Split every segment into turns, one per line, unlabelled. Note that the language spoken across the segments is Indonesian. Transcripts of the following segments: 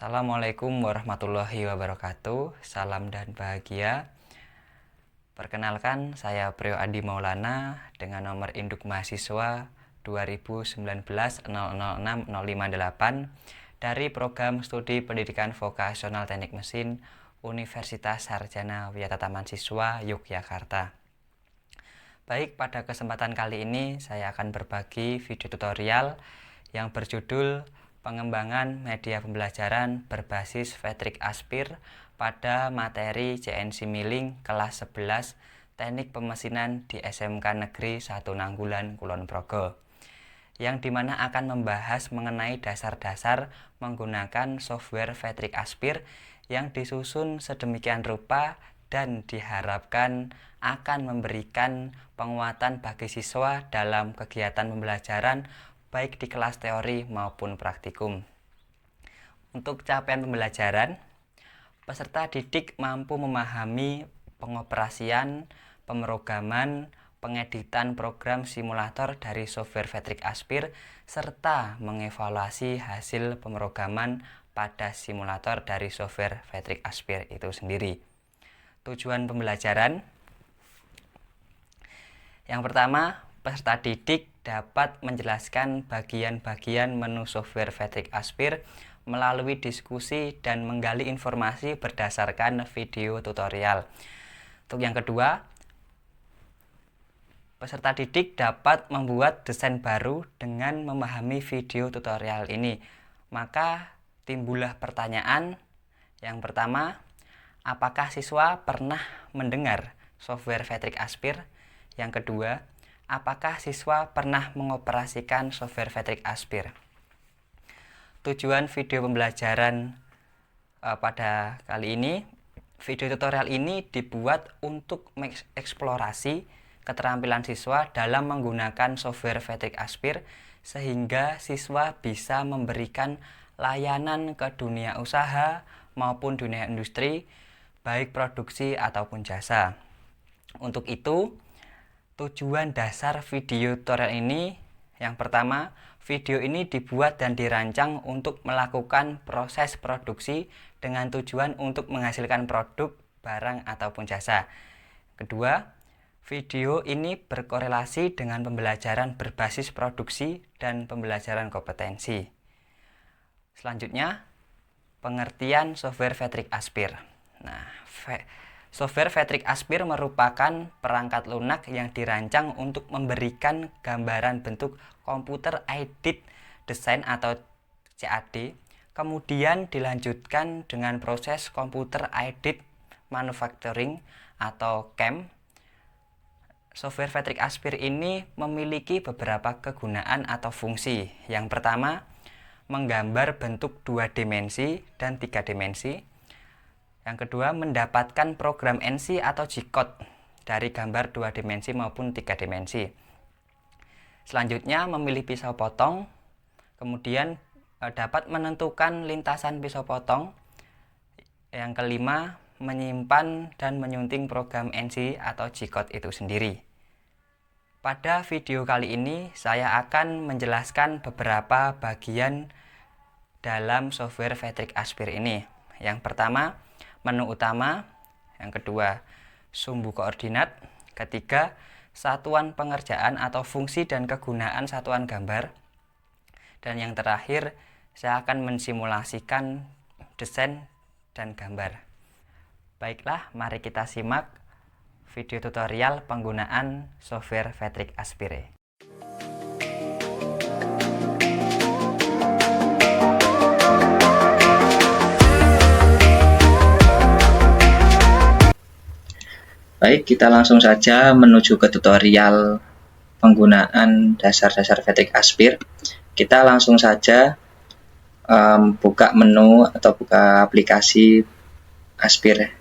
Assalamualaikum warahmatullahi wabarakatuh. Salam dan bahagia. Perkenalkan, saya Priyo Adi Maulana dengan nomor induk mahasiswa 2019-006058 dari program studi pendidikan vokasional teknik mesin Universitas Sarjana Wiatataman Siswa Yogyakarta. Baik, pada kesempatan kali ini saya akan berbagi video tutorial yang berjudul pengembangan media pembelajaran berbasis Vetrik Aspir pada materi CNC Milling kelas 11 Teknik Pemesinan di SMK Negeri 1 Nanggulan Kulon Progo, yang dimana akan membahas mengenai dasar-dasar menggunakan software Vetrik Aspir yang disusun sedemikian rupa dan diharapkan akan memberikan penguatan bagi siswa dalam kegiatan pembelajaran baik di kelas teori maupun praktikum. Untuk capaian pembelajaran, peserta didik mampu memahami pengoperasian, pemrograman, pengeditan program simulator dari software Vetrik Aspir, serta mengevaluasi hasil pemrograman pada simulator dari software Vetrik Aspir itu sendiri. Tujuan pembelajaran yang pertama, peserta didik dapat menjelaskan bagian-bagian menu software Vetrik Aspir melalui diskusi dan menggali informasi berdasarkan video tutorial. Untuk yang kedua, peserta didik dapat membuat desain baru dengan memahami video tutorial ini. Maka timbullah pertanyaan. Yang pertama, apakah siswa pernah mendengar software Vetrik Aspir? Yang kedua, apakah siswa pernah mengoperasikan software Vetrik Aspir? Tujuan video pembelajaran pada kali ini, video tutorial ini dibuat untuk mengeksplorasi keterampilan siswa dalam menggunakan software Vetrik Aspir sehingga siswa bisa memberikan layanan ke dunia usaha maupun dunia industri, baik produksi ataupun jasa. Untuk itu, tujuan dasar video tutorial ini, yang pertama, video ini dibuat dan dirancang untuk melakukan proses produksi dengan tujuan untuk menghasilkan produk, barang, ataupun jasa. Kedua, video ini berkorelasi dengan pembelajaran berbasis produksi dan pembelajaran kompetensi. Selanjutnya, pengertian software Vetrik Aspir. Software Vetrik Aspir merupakan perangkat lunak yang dirancang untuk memberikan gambaran bentuk komputer aided design atau CAD, kemudian dilanjutkan dengan proses computer aided manufacturing atau CAM. Software Vetrik Aspir ini memiliki beberapa kegunaan atau fungsi. Yang pertama, menggambar bentuk 2 dimensi dan 3 dimensi. Yang kedua, mendapatkan program NC atau G-code dari gambar 2 dimensi maupun 3 dimensi. Selanjutnya, memilih pisau potong, kemudian dapat menentukan lintasan pisau potong. Yang kelima, menyimpan dan menyunting program NC atau G-code itu sendiri. Pada video kali ini, saya akan menjelaskan beberapa bagian dalam software Vetrik Aspir ini. Yang pertama, menu utama. Yang kedua, sumbu koordinat. Ketiga, satuan pengerjaan atau fungsi dan kegunaan satuan gambar. Dan yang terakhir, saya akan mensimulasikan desain dan gambar. Baiklah, mari kita simak video tutorial penggunaan software Vetrik Aspir.
Baik, kita langsung saja menuju ke tutorial penggunaan dasar-dasar Vetrik Aspir. Kita langsung saja buka menu atau buka aplikasi Aspir.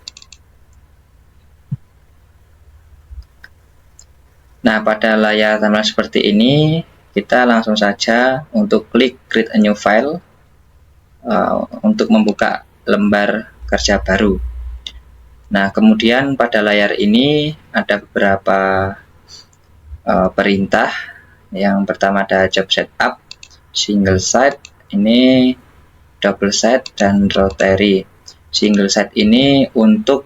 Nah, pada layar tampilan seperti ini, kita langsung saja untuk klik Create a New File untuk membuka lembar kerja baru. Nah, kemudian pada layar ini ada beberapa perintah. Yang pertama ada job setup, single site. Ini double side, dan rotary. Single side ini untuk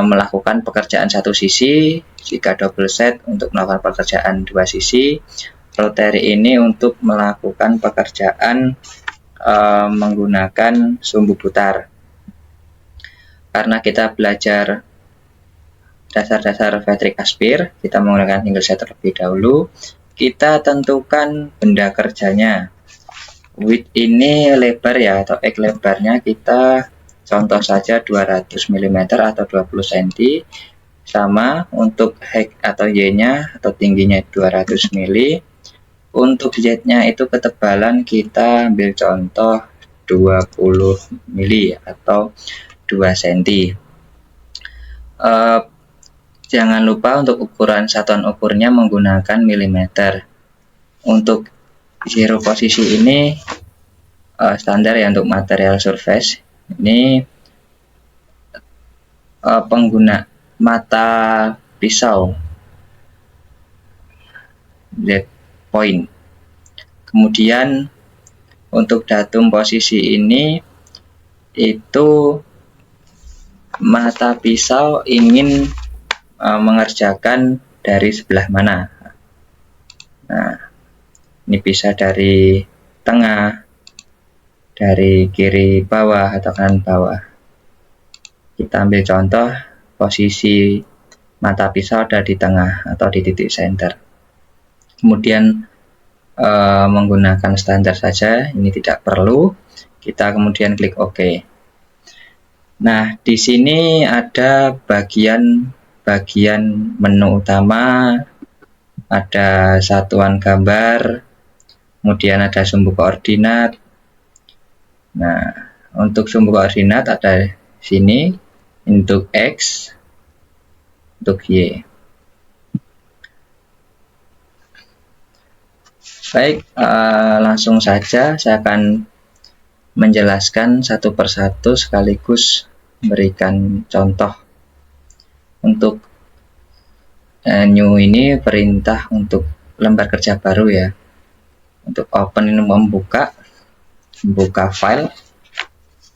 melakukan pekerjaan satu sisi, jika double side untuk melakukan pekerjaan dua sisi. Rotary ini untuk melakukan pekerjaan menggunakan sumbu putar. Karena kita belajar dasar-dasar Patrick Aspire, kita menggunakan single side terlebih dahulu. Kita tentukan benda kerjanya. Width ini lebar ya, atau X lebarnya kita contoh saja 200 mm atau 20 cm. Sama untuk height atau Y-nya atau tingginya 200 mm. Untuk Z-nya itu ketebalan kita ambil contoh 20 mm atau 2 cm. Jangan lupa untuk ukuran satuan ukurnya menggunakan milimeter. Untuk zero posisi ini standar ya untuk material surface. Ini pengguna mata pisau Z point. Kemudian untuk datum posisi ini itu mata pisau ingin mengerjakan dari sebelah mana. Nah, ini bisa dari tengah, dari kiri bawah atau kanan bawah. Kita ambil contoh posisi mata pisau ada di tengah atau di titik center. Kemudian menggunakan standar saja, ini tidak perlu. Kita kemudian klik OK. Nah, di sini ada bagian menu utama, ada satuan gambar, kemudian ada sumbu koordinat. Nah, untuk sumbu koordinat ada sini untuk X, untuk Y. Baik, langsung saja saya akan menjelaskan satu persatu sekaligus memberikan contoh. Untuk new ini perintah untuk lembar kerja baru ya. Untuk open ini membuka file.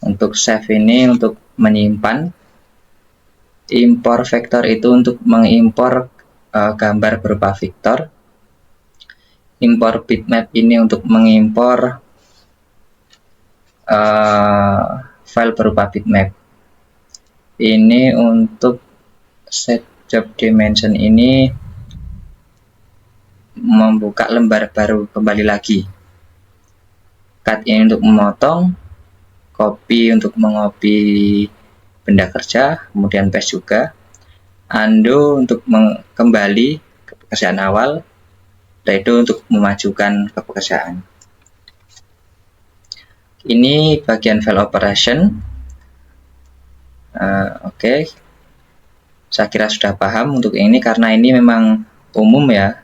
Untuk save ini untuk menyimpan. Impor vektor itu untuk mengimpor gambar berupa vektor. Impor bitmap ini untuk mengimpor file berupa bitmap. Ini untuk set job dimension ini membuka lembar baru kembali lagi. Cut ini untuk memotong, copy untuk mengopi benda kerja, kemudian paste juga. Undo untuk kembali ke pekerjaan awal, dan itu untuk memajukan ke pekerjaan. Ini bagian file operation. Oke. Saya kira sudah paham untuk ini karena ini memang umum ya.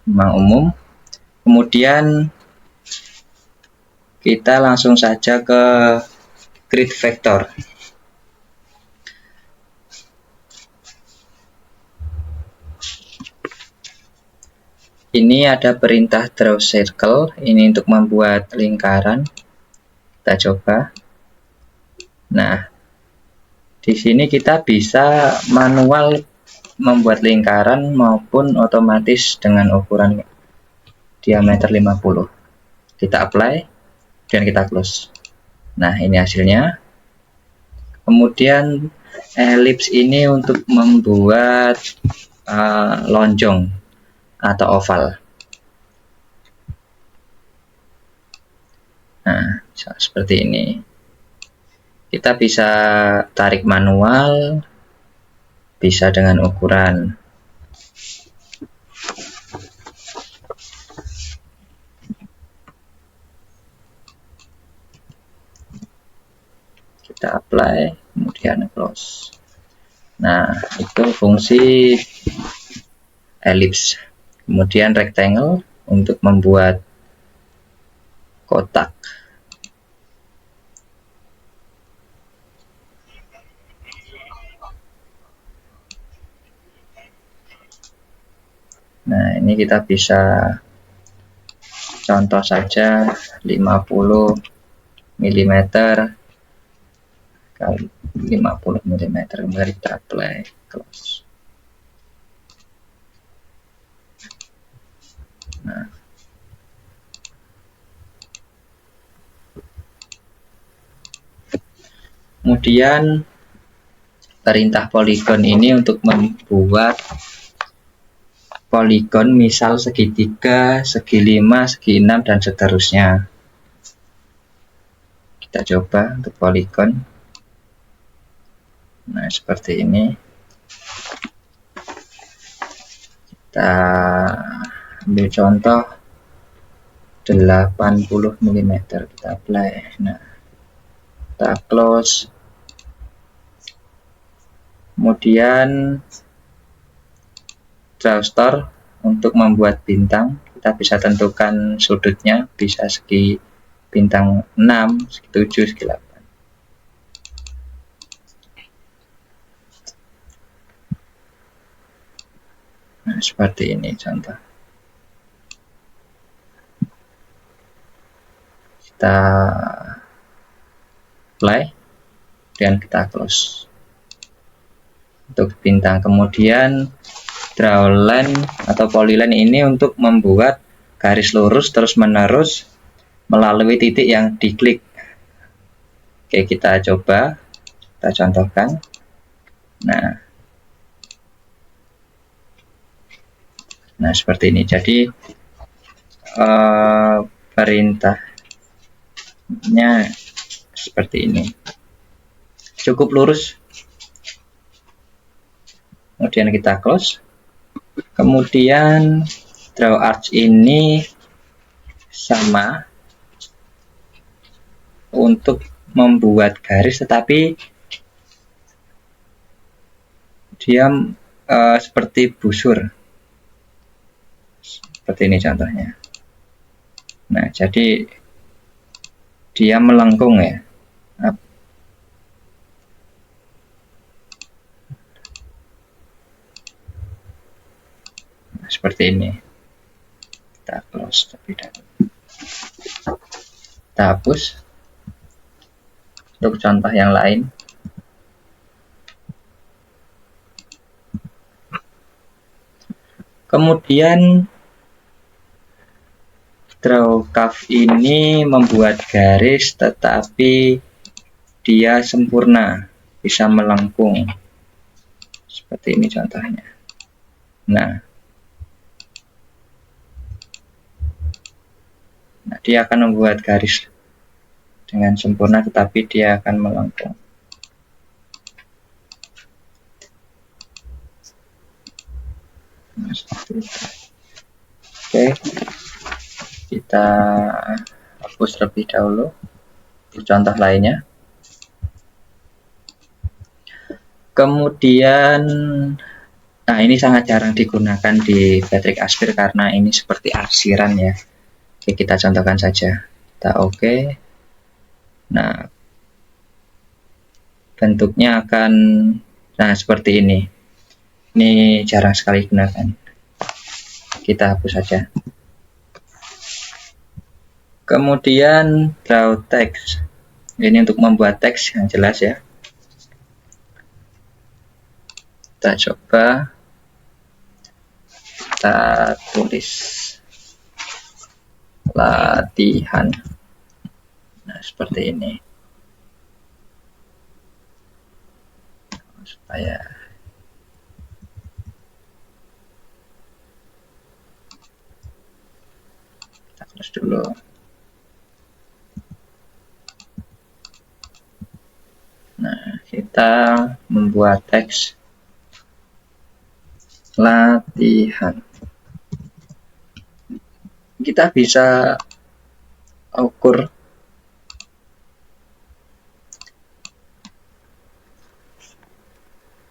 Memang umum. Kemudian kita langsung saja ke create vector. Ini ada perintah draw circle, ini untuk membuat lingkaran. Kita coba. Nah, di sini kita bisa manual membuat lingkaran maupun otomatis dengan ukuran diameter 50. Kita apply dan kita close. Nah, ini hasilnya. Kemudian ellipse ini untuk membuat lonjong atau oval. Nah, seperti ini. Kita bisa tarik manual, bisa dengan ukuran. Kita apply, kemudian close. Nah, itu fungsi ellipse. Kemudian rectangle untuk membuat kotak. Nah, ini kita bisa contoh saja 50 mm kali 50 mm, kemudian kita apply, close. Nah, kemudian perintah poligon ini untuk membuat poligon misal segitiga, segi 5, segi 6 dan seterusnya. Kita coba untuk poligon. Nah, seperti ini. Kita ambil contoh 80 mm, kita apply. Nah, kita close. Kemudian Drawstar untuk membuat bintang, kita bisa tentukan sudutnya, bisa segi bintang 6, segi 7, segi 8. Nah, seperti ini contoh. Kita play dan kita close untuk bintang. Kemudian draw line atau polyline ini untuk membuat garis lurus terus menerus melalui titik yang diklik. Oke, kita coba, kita contohkan. Nah, seperti ini. Jadi perintahnya seperti ini. Cukup lurus. Kemudian kita close. Kemudian draw arch ini sama untuk membuat garis, tetapi dia seperti busur. Seperti ini contohnya. Nah, jadi dia melengkung ya. Nah, seperti ini. Kita close terlebih dahulu. Kita hapus. Untuk contoh yang lain. Kemudian draw curve ini membuat garis tetapi dia sempurna, bisa melengkung. Seperti ini contohnya. Nah, dia akan membuat garis dengan sempurna tetapi dia akan melengkung. Nah, seperti itu. Oke. Kita hapus terlebih dahulu untuk contoh lainnya. Kemudian, nah ini sangat jarang digunakan di Patrick Aspir karena ini seperti arsiran ya. Oke, kita contohkan saja. Kita oke. Nah, bentuknya akan seperti ini. Ini jarang sekali digunakan. Kita hapus saja. Kemudian draw text. Ini untuk membuat teks yang jelas ya. Kita coba. Kita tulis latihan. Nah, seperti ini. Supaya kita close dulu. Nah, kita membuat teks latihan. Kita bisa ukur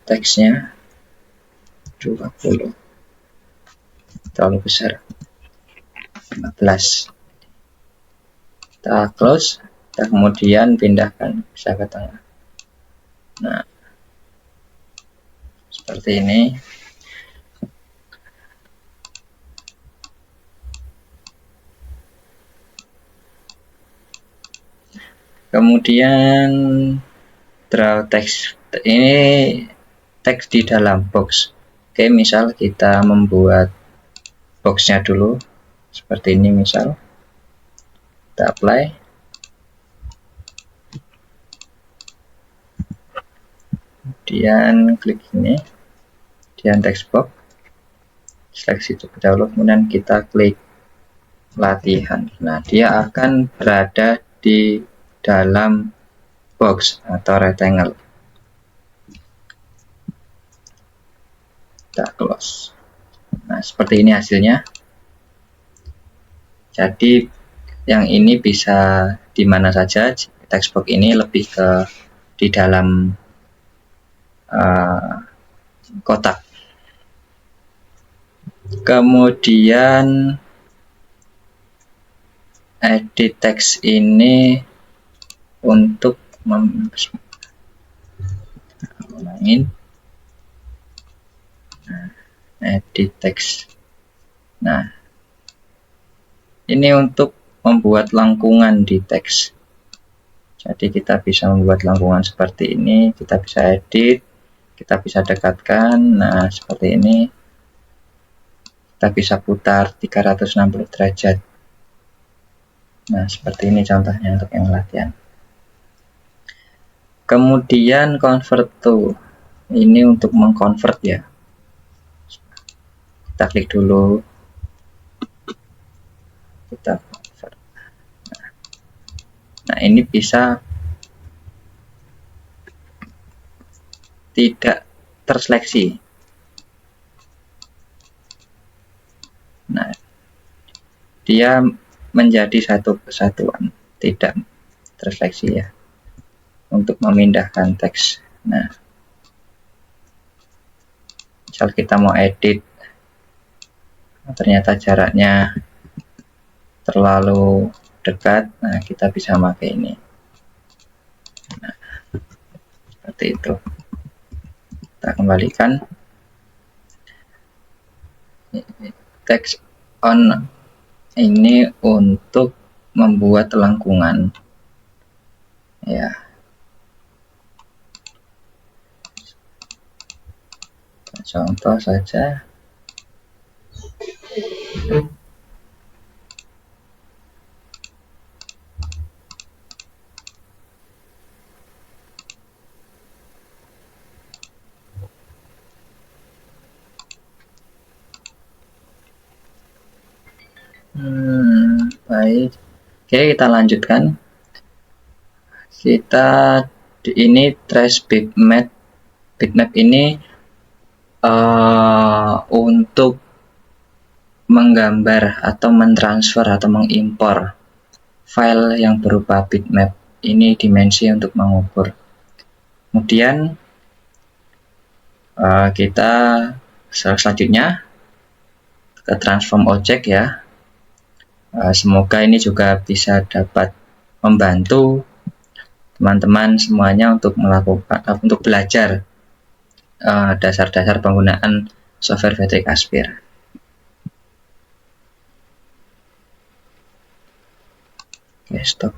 teksnya 20, terlalu besar, 15. Kita close, kita kemudian pindahkan bisa ke tengah. Nah, seperti ini. Kemudian draw text, ini teks di dalam box. Oke, misal kita membuat boxnya dulu seperti ini, misal kita apply, kemudian klik ini, kemudian text box, seleksi terlebih dahulu, kemudian kita klik latihan. Nah, dia akan berada di dalam box atau rectangle. Kita close. Nah, seperti ini hasilnya. Jadi yang ini bisa di mana saja. Text box ini lebih ke di dalam kotak. Kemudian edit text ini untuk ulangin. Edit text. Nah, ini untuk membuat lengkungan di teks. Jadi kita bisa membuat lengkungan seperti ini, kita bisa edit, kita bisa dekatkan. Nah, seperti ini. Kita bisa putar 360 derajat. Nah, seperti ini contohnya untuk yang latihan. Kemudian convert to. Ini untuk mengconvert ya. Kita klik dulu, kita convert. Nah, ini bisa tidak terseleksi. Nah, dia menjadi satu kesatuan, tidak terseleksi ya, untuk memindahkan teks. Nah, misal kita mau edit, ternyata jaraknya terlalu dekat, nah kita bisa pakai ini. Nah, seperti itu. Kita kembalikan. Text on ini untuk membuat lengkungan ya. Contoh saja. Baik. Oke, kita lanjutkan. Kita ini trace bitmap. Bitmap ini untuk menggambar atau mentransfer atau mengimpor file yang berupa bitmap. Ini dimensi untuk mengukur. Kemudian kita selanjutnya ke transform object ya. Semoga ini juga bisa dapat membantu teman-teman semuanya untuk belajar dasar-dasar penggunaan software Vettric Aspir. Oke, stop.